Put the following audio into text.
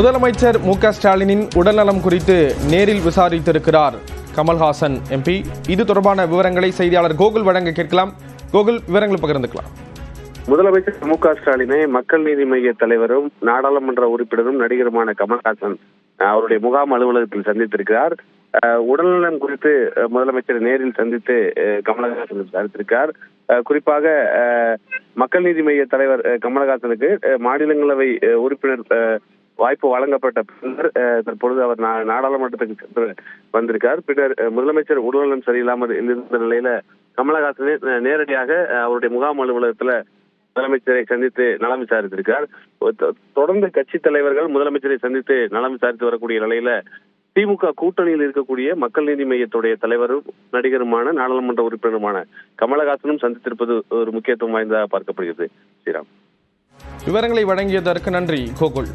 முதலமைச்சர் மு.க.ஸ்டாலினின் உடல்நலம் குறித்து நேரில் விசாரித்திருக்கிறார் கமல்ஹாசன் எம்பி. இது தொடர்பான விவரங்களை செய்தியாளர் கோகுல் வழங்க கேட்கலாம். கோகுல், விவரங்களை பகிர்ந்துக்கலாம். முதலமைச்சர் மு.க.ஸ்டாலினை மக்கள் நீதி மைய தலைவரும் நாடாளுமன்ற உறுப்பினரும் நடிகருமான கமல்ஹாசன் அவருடைய முகாம் அலுவலகத்தில் சந்தித்திருக்கிறார். உடல்நலம் குறித்து முதலமைச்சர் நேரில் சந்தித்து கமலஹாசன் விசாரித்திருக்கிறார். குறிப்பாக மக்கள் நீதி மைய தலைவர் கமலஹாசனுக்கு மாநிலங்களவை உறுப்பினர் வாய்ப்பு வழங்கப்பட்ட பின்னர் தற்பொழுது அவர் நாடாளுமன்றத்துக்கு சென்று வந்திருக்கார். பின்னர் முதலமைச்சர் உடல்நலம் சரியில்லாமல் இருந்த நிலையில கமலஹாசனை நேரடியாக அவருடைய முகாம் அலுவலகத்துல முதலமைச்சரை சந்தித்து நலம் விசாரித்திருக்கிறார். தொடர்ந்து கட்சி தலைவர்கள் முதலமைச்சரை சந்தித்து நலம் விசாரித்து வரக்கூடிய நிலையில திமுக கூட்டணியில் இருக்கக்கூடிய மக்கள் நீதி மையத்துடைய தலைவரும் நடிகருமான நாடாளுமன்ற உறுப்பினருமான கமலஹாசனும் சந்தித்திருப்பது ஒரு முக்கியத்துவம் வாய்ந்ததாக பார்க்கப்படுகிறது. ஸ்ரீராம், விவரங்களை வழங்கியதற்கு நன்றி கோகுல்.